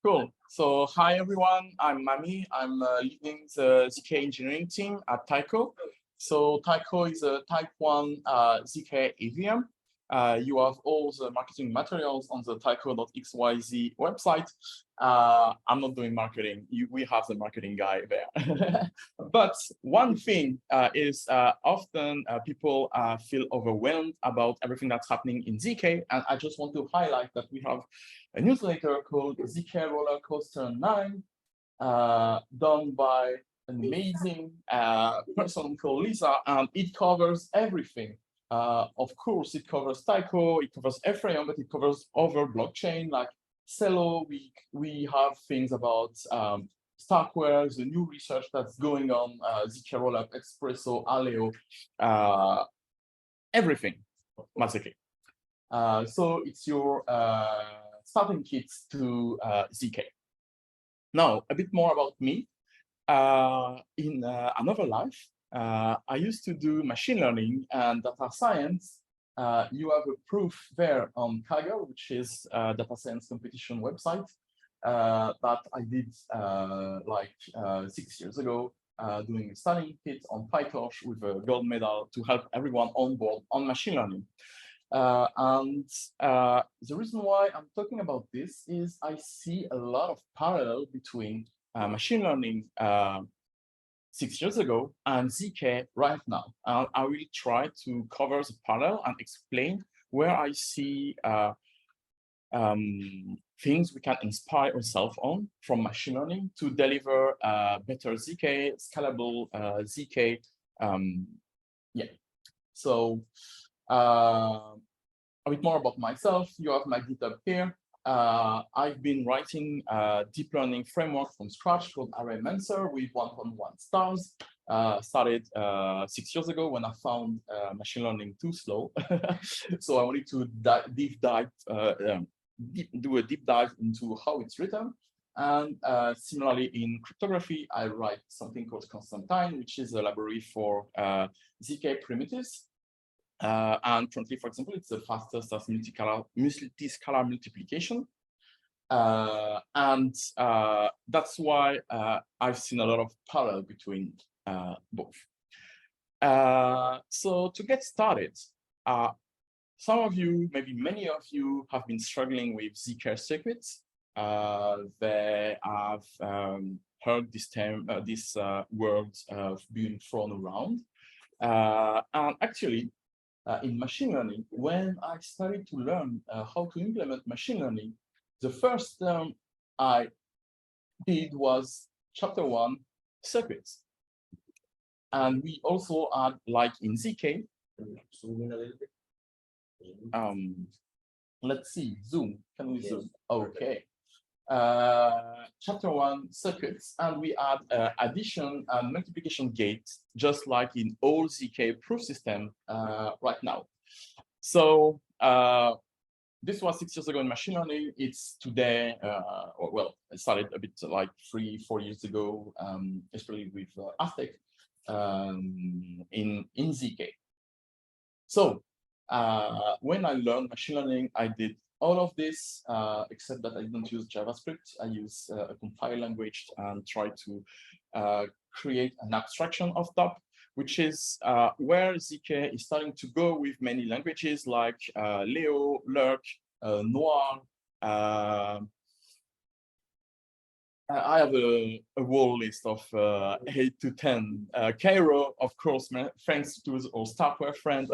Cool. So hi everyone, I'm Mami. I'm leading the ZK engineering team at Taiko. So Taiko is a Type 1 ZK EVM. You have all the marketing materials on the taiko.xyz website. I'm not doing marketing. We have the marketing guy there. But one thing is often people feel overwhelmed about everything that's happening in ZK. And I just want to highlight that we have a newsletter called ZK Roller Coaster 9, done by an amazing person called Lisa, and it covers everything. Of course, it covers Taiko, it covers Ethereum, but it covers other blockchain like Celo. We have things about Starkware, the new research that's going on, ZK Rollup, Espresso, Aleo, everything, basically. So it's your starting kits to ZK. Now, a bit more about me. In another life, I used to do machine learning and data science. You have a proof there on Kaggle, which is a data science competition website that I did like 6 years ago, doing a studying kit on PyTorch with a gold medal to help everyone on board on machine learning. The reason why I'm talking about this is I see a lot of parallel between machine learning 6 years ago and ZK right now. I will try to cover the parallel and explain where I see things we can inspire ourselves on from machine learning to deliver better ZK, scalable ZK. Yeah. So a bit more about myself. You have my GitHub here. I've been writing a deep learning framework from scratch called ArrayMancer with 1.1 stars. Started 6 years ago when I found machine learning too slow. So I wanted to do a deep dive into how it's written. And similarly, in cryptography, I write something called Constantine, which is a library for ZK primitives. And currently, for example, it's the fastest as multiscalar multiplication. That's why I've seen a lot of parallel between both. So to get started, some of you, maybe many of you, have been struggling with ZK circuits. They have heard this term, these words being thrown around. And actually, in machine learning, when I started to learn how to implement machine learning, the first term I did was chapter 1, circuits. And we also had, like in ZK, let's see, zoom, can we zoom? Okay. Chapter 1, circuits, and we add addition and multiplication gates, just like in all ZK proof system right now. So this was 6 years ago in machine learning. It's today, well, it started a bit like 3-4 years ago, especially with Aztec in ZK. So when I learned machine learning, I did all of this, except that I didn't use JavaScript. I use a compile language and try to create an abstraction of top, which is where ZK is starting to go with many languages like Leo, Lurk, Noir. I have a whole list of 8 to 10. Cairo, of course, thanks to our Starkware friend.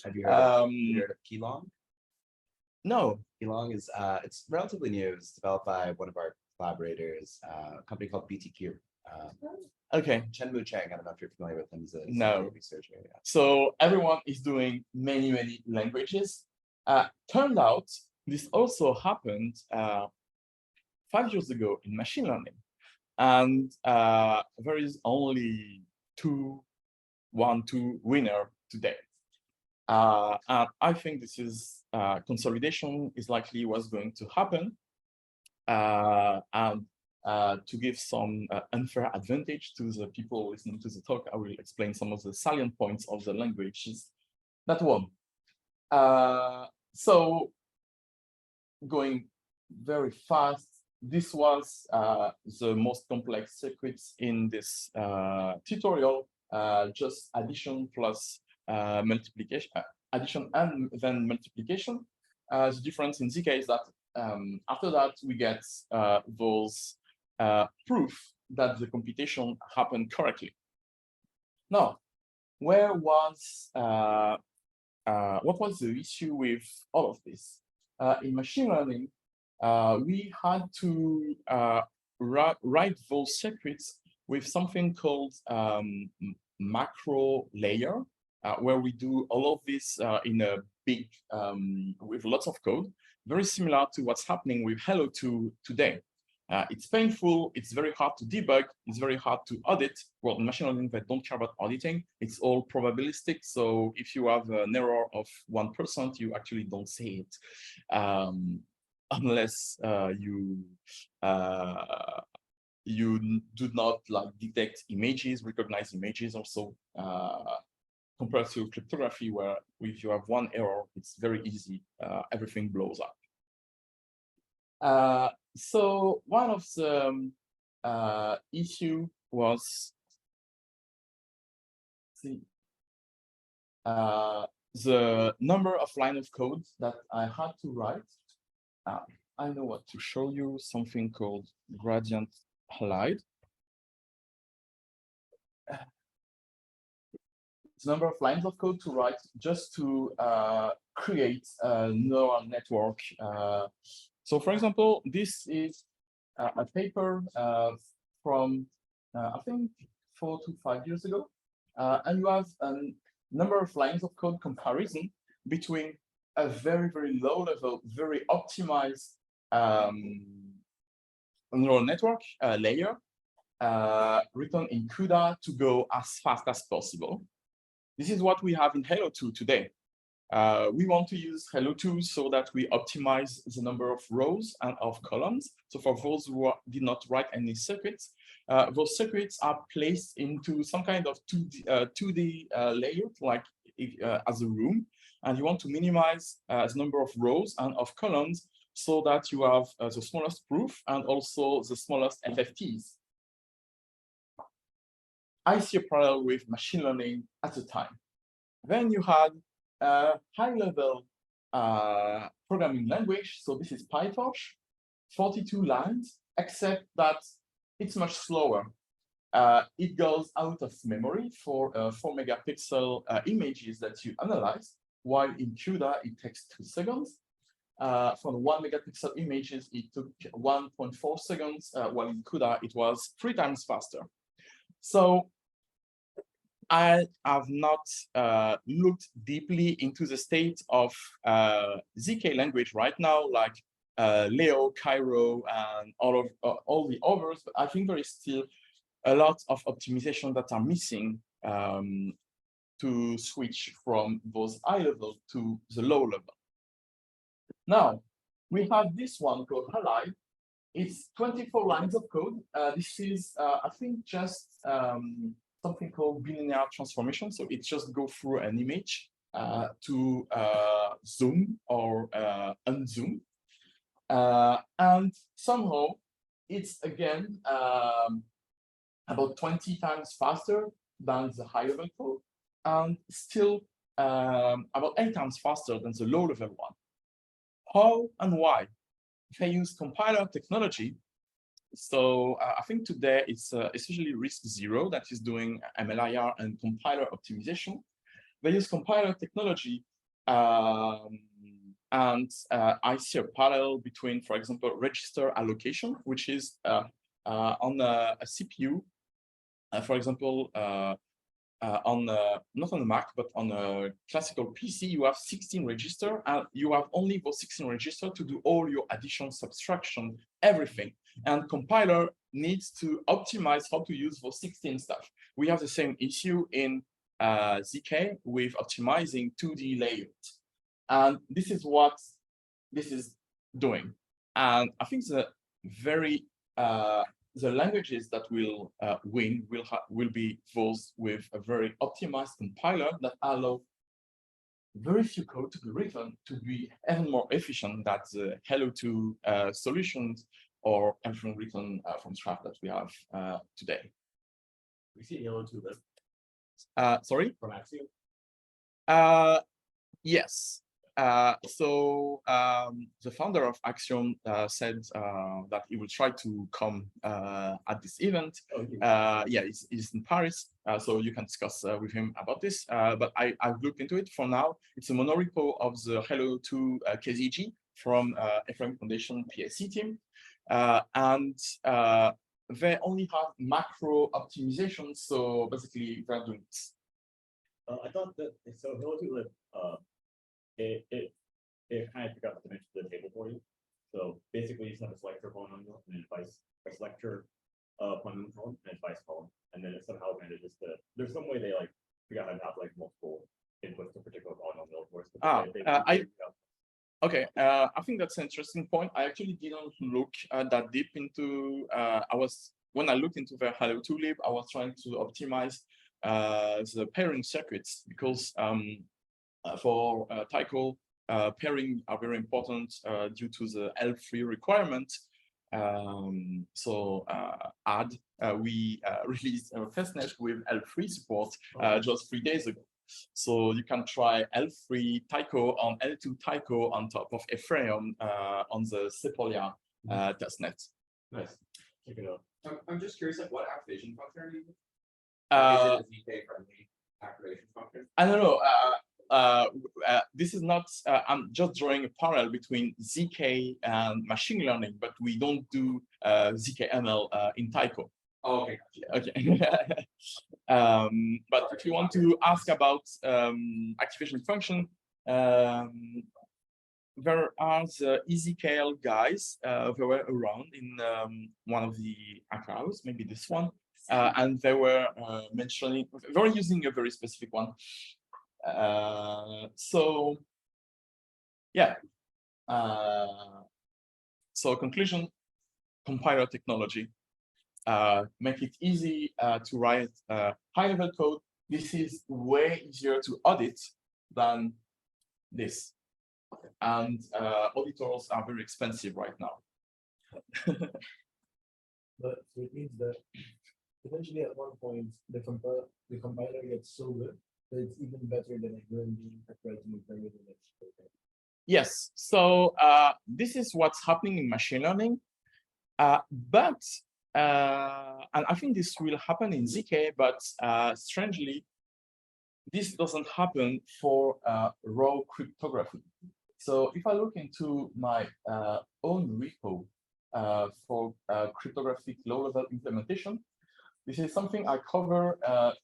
Have you heard of Keylong? No. Keylong is it's relatively new. It's developed by one of our collaborators, a company called BTQ. Okay. Chenmu Cheng, I don't know if you're familiar with him. He's a no researcher. Yeah. So everyone is doing many languages. Turned out this also happened 5 years ago in machine learning, and there is only one, two winner today. And I think this is consolidation is likely what's going to happen. And to give some unfair advantage to the people listening to the talk, I will explain some of the salient points of the languages that won. So going very fast. This was the most complex circuits in this tutorial, just addition plus multiplication, addition and then multiplication. The difference in ZK is that after that, we get those proof that the computation happened correctly. Now, what was the issue with all of this? In machine learning, we had to write those circuits with something called macro layer, where we do all of this in a big, with lots of code, very similar to what's happening with Hello 2 today. It's painful, it's very hard to debug, it's very hard to audit. Well, in machine learning, they don't care about auditing. It's all probabilistic. So if you have an error of 1%, you actually don't see it. Unless you do not like detect images, recognize images also, compared to cryptography, where if you have one error, it's very easy, everything blows up. So one of the issue was the number of lines of code that I had to write. I know what to show you, something called gradient halide. The number of lines of code to write just to create a neural network. So for example, this is a paper from, I think, 4 to 5 years ago. And you have a number of lines of code comparison between a very, very low level, very optimized neural network layer written in CUDA to go as fast as possible. This is what we have in Hello 2 today. We want to use Hello 2 so that we optimize the number of rows and of columns. So for those who did not write any circuits, those circuits are placed into some kind of 2D layout, like as a room. And you want to minimize the number of rows and of columns so that you have the smallest proof and also the smallest FFTs. I see a parallel with machine learning at the time. Then you had a high-level programming language. So this is PyTorch, 42 lines, except that it's much slower. It goes out of memory for 4 megapixel images that you analyze, while in CUDA it takes 2 seconds. For the 1 megapixel images, it took 1.4 seconds, while in CUDA it was 3 times faster. So I have not looked deeply into the state of ZK language right now, like Leo, Cairo, and all the others. But I think there is still a lot of optimization that are missing to switch from those high level to the low level. Now, we have this one called halide. It's 24 lines of code. This is, I think, just something called bilinear transformation. So it just go through an image to zoom or unzoom. And somehow it's again about 20 times faster than the high level code, and still about 8 times faster than the low level one. How and why? They use compiler technology. So I think today it's especially RISC-0 that is doing MLIR and compiler optimization. They use compiler technology, and I see a parallel between, for example, register allocation, which is on a CPU, for example, not on a Mac, but on a classical PC, you have 16 registers, and you have only those 16 registers to do all your addition, subtraction, everything. And compiler needs to optimize how to use those 16 stuff. We have the same issue in ZK with optimizing 2D layout. And this is what this is doing. And I think the languages that will win will be those with a very optimized compiler that allow very few code to be written to be even more efficient than the Hello2 solutions or everything written from scratch that we have today. We see Hello2 list Sorry? from Axiom. Yes. The founder of Axiom said that he will try to come at this event. Yeah, he's in Paris, so you can discuss with him about this. But I've looked into it for now. It's a monorepo of the Hello2 KZG from Ephraim Foundation PSC team. And they only have macro optimization, so basically they're doing this. I thought that so Hello2 lib it kind of took out the dimension of the table for you. So basically, you just have a selector polynomial and a selector polynomial column and a device column, and then it somehow manages to. There's some way they like figure out how to have like multiple inputs to a particular polynomial, of course. Okay, I think that's an interesting point. I actually didn't look that deep into. When I looked into the Hello2 lib, I was trying to optimize the pairing circuits because for Taiko, pairing are very important due to the L3 requirement. We released a testnet with L3 support just 3 days ago. So you can try L3 Taiko on L2 Taiko on top of Ephraim on the Sepolia testnet. Nice. Check it out. I'm just curious, like, what activation function are you using? Is it a ZK-friendly activation function? I don't know. This is not. I'm just drawing a parallel between ZK and machine learning, but we don't do ZKML in Taiko. Oh, okay. Okay. But if you want to ask about activation function, there are the EZKL guys who were around in one of the accounts, maybe this one, and they were mentioning, they were using a very specific one. So yeah. So conclusion, compiler technology. Make it easy to write high-level code. This is way easier to audit than this. And auditors are very expensive right now. But so it means that eventually at one point the compiler gets so good that it's even better than a human being writing a very good code. Yes, so this is what's happening in machine learning. And I think this will happen in ZK, but strangely, this doesn't happen for raw cryptography. So if I look into my own repo for cryptographic low-level implementation, this is something I cover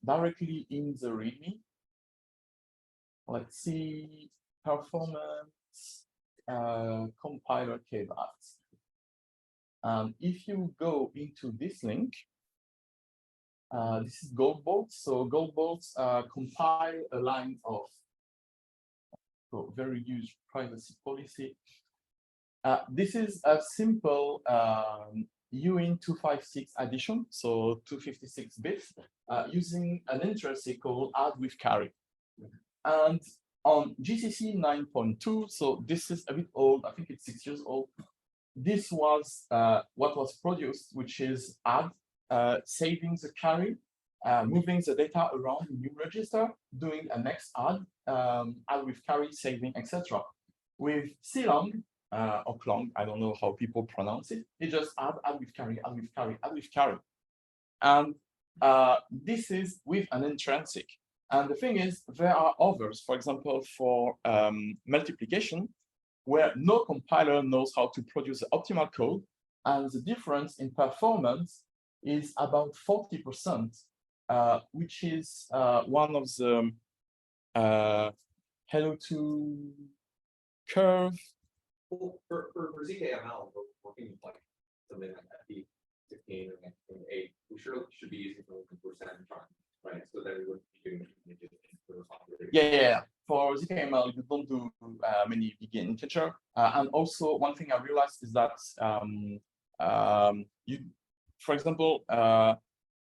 directly in the README. Let's see, performance, compiler kvat. If you go into this link, this is goldbolts. So goldbolts compile a line of very huge privacy policy. This is a simple UIN256 addition, so 256 bits, using an intrinsic called add with carry. And on GCC 9.2, so this is a bit old, I think it's 6 years old. This was what was produced, which is add, saving the carry, moving the data around the new register, doing a next add with carry, saving, etc. With Clong, or Clong, I don't know how people pronounce it, it just add with carry, add with carry, add with carry. And this is with an intrinsic. And the thing is, there are others, for example, for multiplication, where no compiler knows how to produce the optimal code, and the difference in performance is about 40%, which is one of the Hello2 curve. Well, for ZKML, we're working with like something like FP16 or 8. We should be using something for Sandtron, right? So that we wouldn't be doing Yeah. For ZKML, you don't do many big integer. And also, one thing I realized is that for example,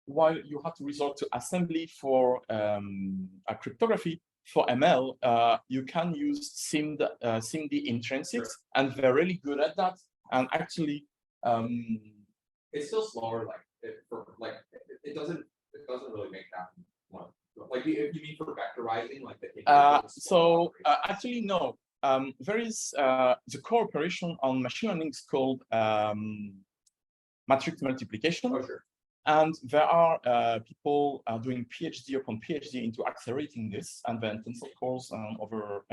while you have to resort to assembly for a cryptography, for ML, you can use SIMD intrinsics, and they're really good at that. And actually, it's still slower. It doesn't really make that much. Like if you mean for vectorizing, like the actually no. There is the core operation on machine learning is called matrix multiplication. Oh, sure. And there are people doing PhD upon PhD into accelerating this, and then tensor cores and other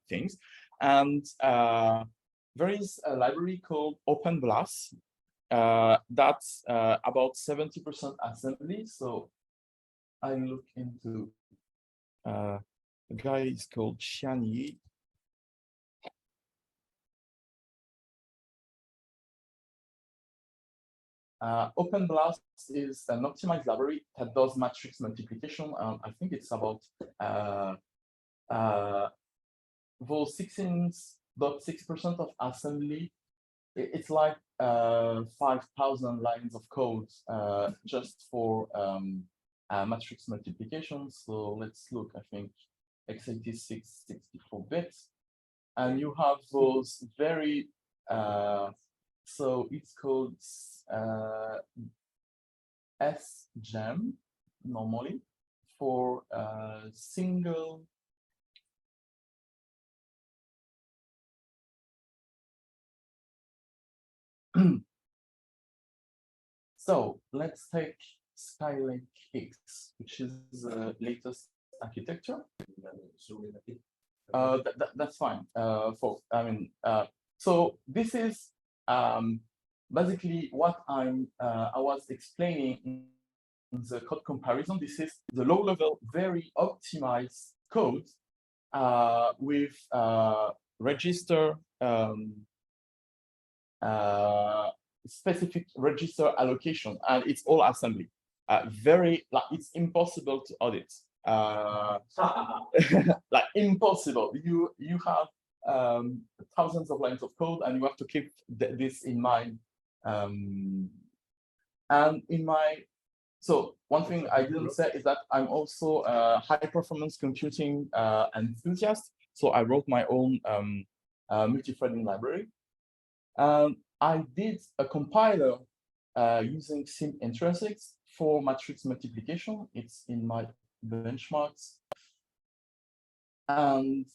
things. And there is a library called OpenBLAS that's about 70% assembly. So I look into a guy is called Xianyi. OpenBLAS is an optimized library that does matrix multiplication. I think it's about those 16.6% of assembly. It's like 5,000 lines of code just for matrix multiplication. So let's look, I think x86 64 bits. And you have those very, so it's called SGEM normally for single. So let's take Skylake X, which is the latest architecture. That's fine. So this is basically what I was explaining in the code comparison. This is the low-level, very optimized code with register specific register allocation, and it's all assembly. It's impossible to audit. Like impossible. You have thousands of lines of code, and you have to keep this in mind. And so one thing I didn't say is that I'm also a high-performance computing enthusiast. So I wrote my own multi-threading library. I did a compiler using SIM intrinsics for matrix multiplication. It's in my benchmarks. And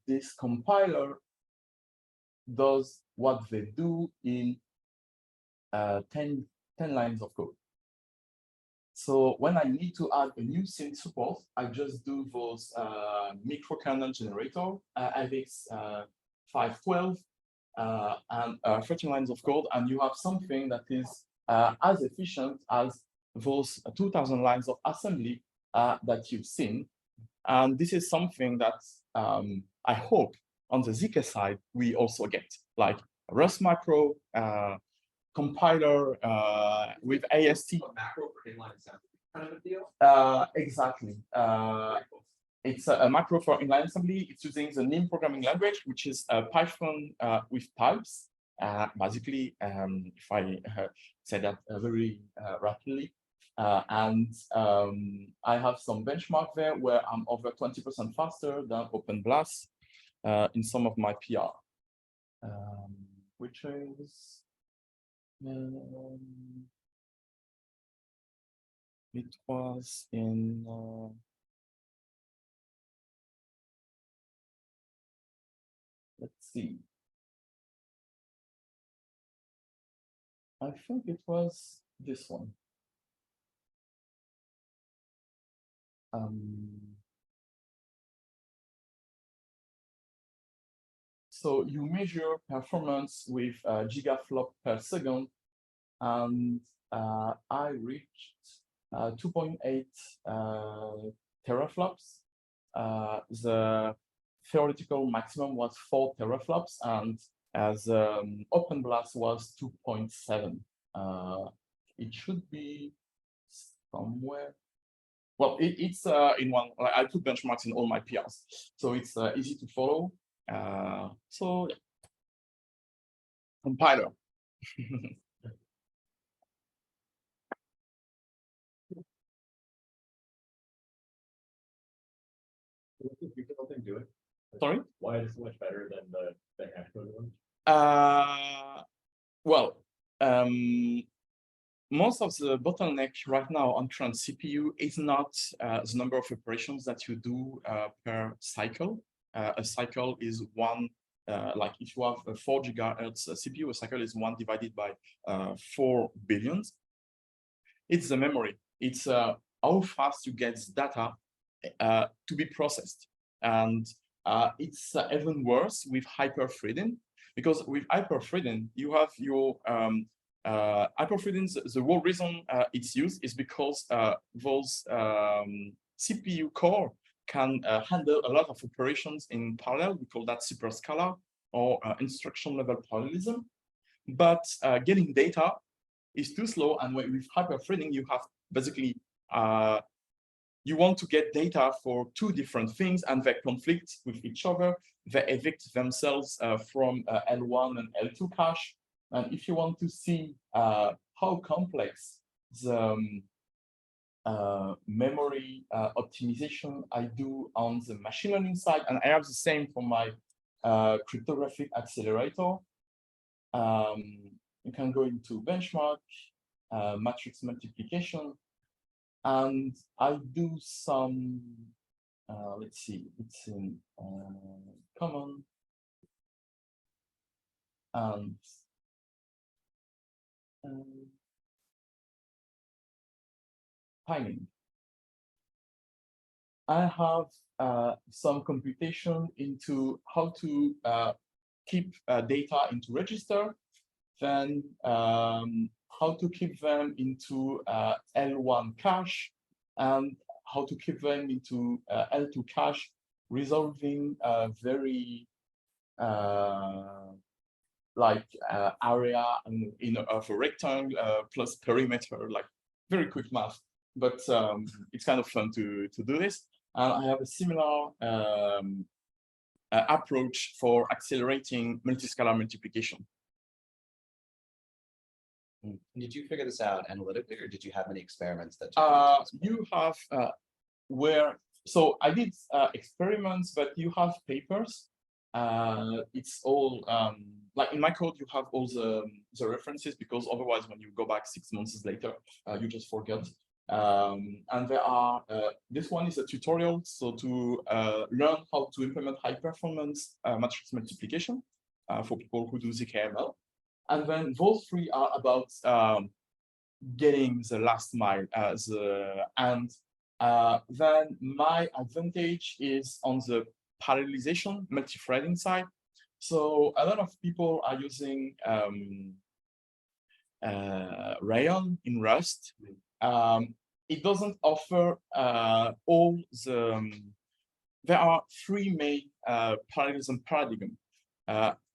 this compiler does what they do in 10 lines of code. So when I need to add a new SIM support, I just do those microkernel generator, AVX 512, and 13 lines of code, and you have something that is as efficient as those 2,000 lines of assembly that you've seen. And this is something that I hope on the ZK side we also get, like Rust macro, compiler with AST. A macro for inline assembly kind of a deal? Exactly. It's a macro for inline assembly. It's using the NIM programming language, which is Python with types. Basically, if I say that very rapidly. And I have some benchmark there where I'm over 20% faster than OpenBLAS in some of my PR, which is it was in let's see. I think it was this one. So you measure performance with gigaflop per second, and I reached 2.8 teraflops. The theoretical maximum was 4 teraflops, and as OpenBLAS was 2.7. It should be somewhere. Well, it's in one. I put benchmarks in all my PRs, so it's easy to follow. So yeah. Compiler. thing do it? Sorry? Why is it so much better than the hash code one? Well, most of the bottleneck right now on current CPU is not the number of operations that you do per cycle. A cycle is one, like if you have a 4 gigahertz CPU, a cycle is 1 divided by 4 billions. It's the memory. It's how fast you get data to be processed. And it's even worse with hyperthreading, because with hyperthreading, you have your hyperthreading, the whole reason it's used is because those CPU core can handle a lot of operations in parallel. We call that superscalar or instruction level parallelism. But getting data is too slow, and with hyperthreading, you have basically you want to get data for two different things, and they conflict with each other. They evict themselves from L1 and L2 cache. And if you want to see how complex the memory optimization I do on the machine learning side, and I have the same for my cryptographic accelerator, you can go into benchmark, matrix multiplication, and I do some, let's see, it's in common, and timing. I have some computation into how to keep data into register, then how to keep them into L1 cache, and how to keep them into L2 cache, resolving very like area and of a rectangle plus perimeter, like very quick math. But it's kind of fun to do this. And I have a similar approach for accelerating multiscalar multiplication. Did you figure this out analytically, or did you have any experiments that you have so I did experiments, but you have papers. It's all like in my code, you have all the references, because otherwise when you go back 6 months later, you just forget. And there are, this one is a tutorial, so to learn how to implement high performance matrix multiplication for people who do ZKML. And then those three are about getting the last mile. Then my advantage is on the parallelization, multi-threading side. So a lot of people are using Rayon in Rust. It doesn't offer all the, there are three main parallelism paradigms.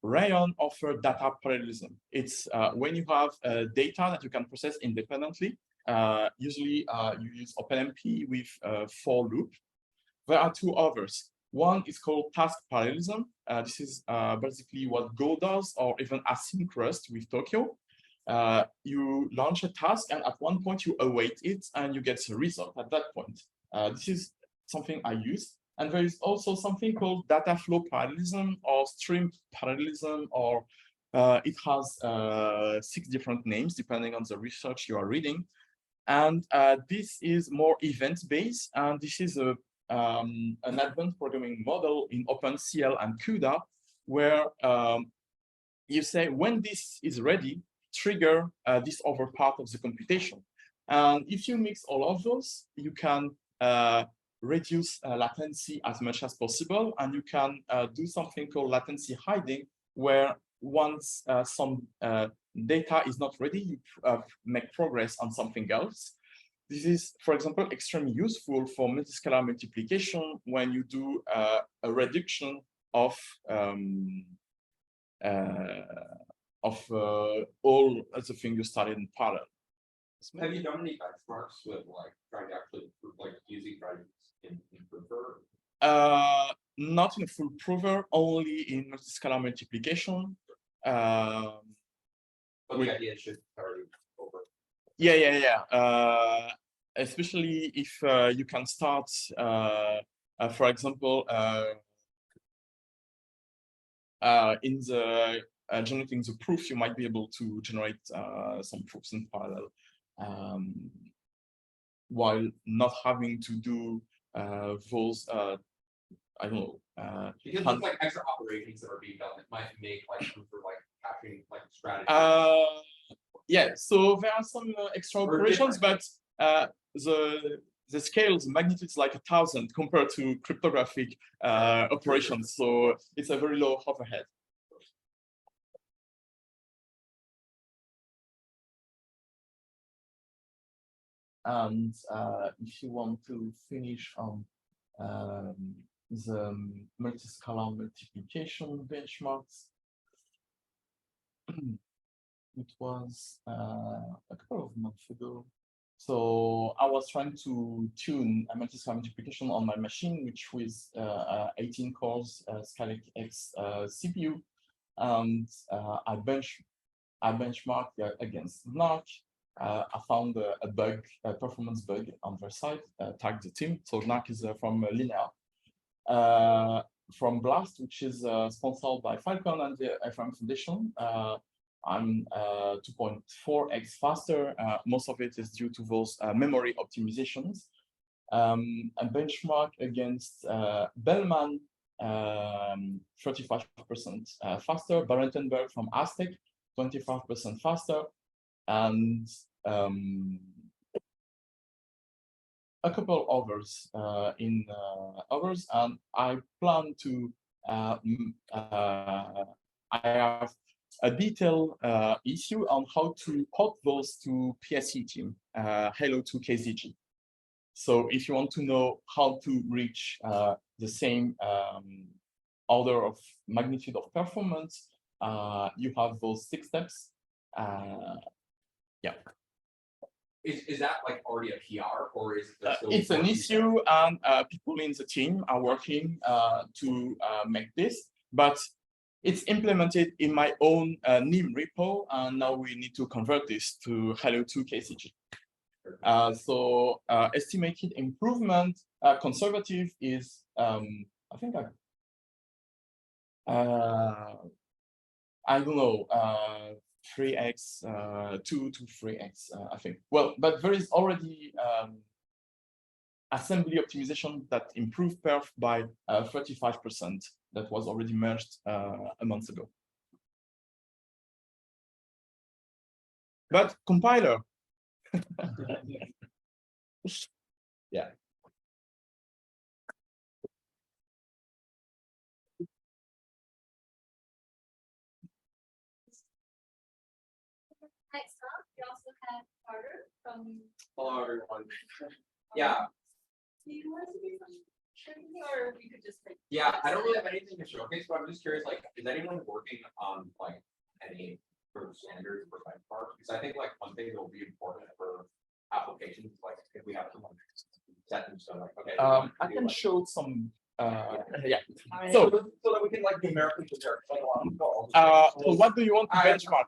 Rayon offers data parallelism. It's when you have data that you can process independently. Usually you use OpenMP with for loop. There are two others. One is called task parallelism. This is basically what Go does, or even async Rust with Tokyo. You launch a task, and at one point you await it, and you get a result at that point. This is something I use. And there is also something called data flow parallelism or stream parallelism, or it has 6 different names depending on the research you are reading. And this is more event-based, and this is an advanced programming model in OpenCL and CUDA, where you say, when this is ready, trigger this other part of the computation. And if you mix all of those, you can reduce latency as much as possible, and you can do something called latency hiding, where once some data is not ready, you make progress on something else. This is, for example, extremely useful for multiscalar multiplication when you do a reduction of all the things you started in parallel. Have you done any benchmarks with like trying to actually like using drivers in prover? Not in full prover, only in multiscalar multiplication. But the idea should carry over. Yeah. Especially if you can start, for example, in the generating the proof, you might be able to generate some proofs in parallel, while not having to do those I don't know. Because it's like extra operations that are being done that might make like for like capturing like strategy. Yeah, so there are some extra Or operations, but the scale, the magnitude is like 1,000 compared to cryptographic operations. So it's a very low overhead. And if you want to finish on the multiscalar multiplication benchmarks, it was a couple of months ago. So I was trying to tune a multiscalar multiplication on my machine, which was 18 cores Skylake X CPU, and I benchmarked against NARC. I found a bug, a performance bug on their site, tagged the team. So NARC is from Linear. From Blast, which is sponsored by Falcon and the FRM Foundation. I'm 2.4x faster. Most of it is due to those memory optimizations. A benchmark against Bellman, 35% faster. Barentenberg from Aztec, 25% faster. And a couple others in others. And I plan to, I have a detailed issue on how to port those to PSE team, Halo 2 KZG. So if you want to know how to reach the same order of magnitude of performance, you have those 6 steps. Yeah. Is that like already a PR or is it still it's an issue, and people in the team are working to make this, but it's implemented in my own NIM repo, and now we need to convert this to Halo 2 KCG. So estimated improvement, conservative is, I think I don't know, 3x, 2 to 3x, I think. Well, but there is already assembly optimization that improved perf by 35%. That was already merged a month ago. But compiler. Yeah. Next up, we also have Carter from. Hello everyone. Yeah. Do you want to do something? Or we could just like. Yeah, I don't really have anything to showcase, but I'm just curious, like, is anyone working on like any sort of standards for benchmarks? Because I think like one thing that will be important for applications, like if we have someone set in stone, like, okay. I can show some. Yeah. So that we can like numerically compare. So what do you want to benchmark?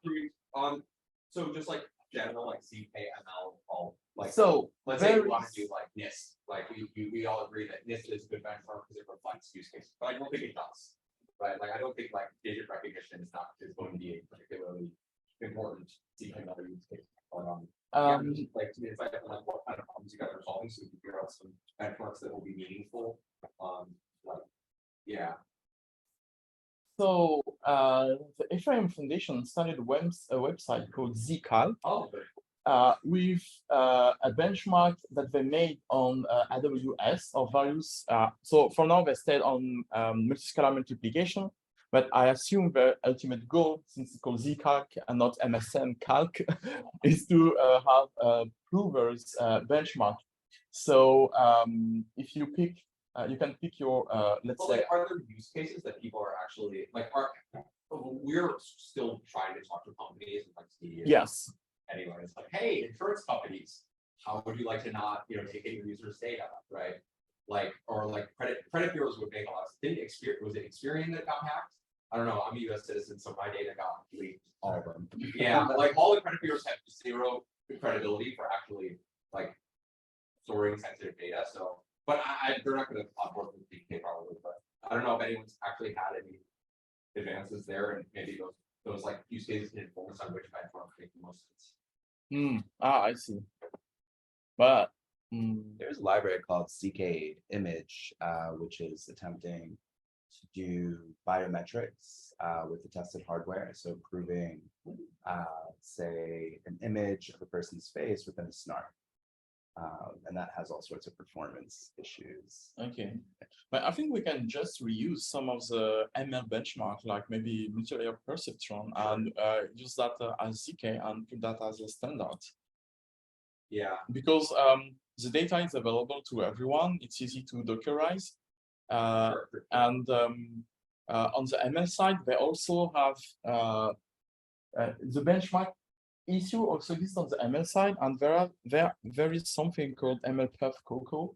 So just like general like ZKML, all like. So let's say we want to do like NIST. Like we all agree that NIST is a good benchmark because it reflects use cases, but I don't think it does. Right? Like I don't think like digit recognition is going to be a particularly important ZKML use case. Like it's like what kind of problems you guys are solving, so we can figure out some benchmarks that will be meaningful. Like yeah. So the FRM Foundation started a website called ZKML. Oh, good. With a benchmark that they made on AWS of various. So for now, they stayed on multiscalar multiplication, but I assume the ultimate goal, since it's called ZCalc and not MSN Calc, is to have a provers benchmark. So if you pick, you can pick your, let's say. Like, are there use cases that people are actually like? We're still trying to talk to companies and like see. Yes. Anyway, it's like, hey, insurance companies, how would you like to not, take in your users' data, right? Like, or like credit bureaus would make a lot of sense. Was it Experian that got hacked? I don't know. I'm a U.S. citizen, so my data got leaked. All of them. Yeah, but like all the credit bureaus have zero credibility for actually like storing sensitive data. So, but they're not going to onboard with DK probably. But I don't know if anyone's actually had any advances differences there, and maybe those like use cases can inform us on which benchmark make the most sense. I see. But There's a library called ZK Image, which is attempting to do biometrics with the tested hardware. So proving, say, an image of a person's face within a snark. And that has all sorts of performance issues. okay, but I think we can just reuse some of the ML benchmark, like maybe multi-layer perceptron, and use that as ZK and put that as a standard. Yeah, Because the data is available to everyone. It's easy to Dockerize. sure. And on the ML side, they also have the benchmark issue also exists on the ML side, and there is something called MLPerf Coco,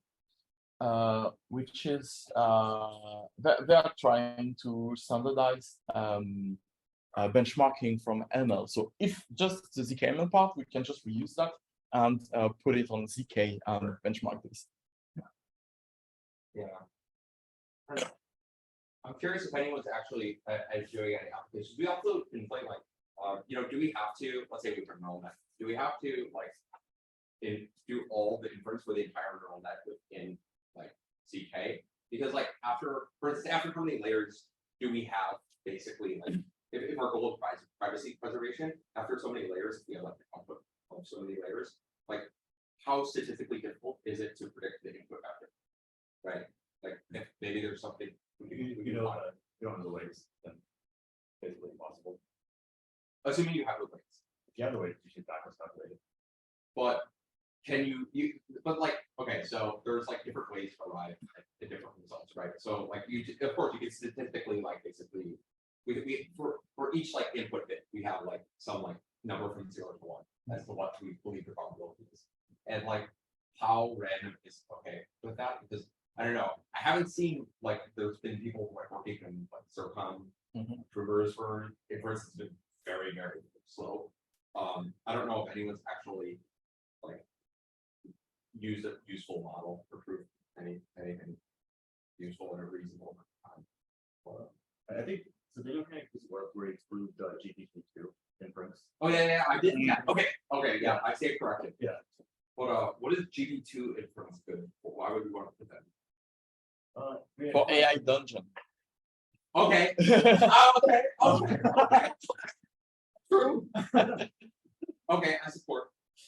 which is they are trying to standardize benchmarking from ML. So if just the ZKML part, we can just reuse that and put it on ZK and benchmark this. Yeah. I'm curious if anyone's actually doing any applications. We also can play like, do we have to, let's say we run neural net, do we have to like do all the inference for the entire neural net within like ZK? Because like for instance, after how many layers do we have basically like, if our goal is privacy preservation, after so many layers, if we have like the output of so many layers, like how statistically difficult is it to predict the input vector? Right? Like if maybe there's something You don't have the weights, then basically impossible. assuming you have the weights. If you have the weights, you should backwards calculate it. But can but like, okay, so there's like different ways to arrive at different results, right? So like of course you can statistically like basically we for each like input bit, we have like some like number from 0 to 1 as to what we believe the probability is. And like how random is okay with that? Because I don't know. I haven't seen like there's been people like working on like Circom provers for inference has been very, very slow. I don't know if anyone's actually like used a useful model to prove anything useful in a reasonable time. I think so. They're looking at this work where it's proved GPT-2 inference. Oh yeah, I did. Yeah. Okay, yeah, I say it correctly. Yeah. But what is GPT-2 inference good for? Why would we want to put that? For AI Dungeon. Okay. Okay. True. Okay, I support.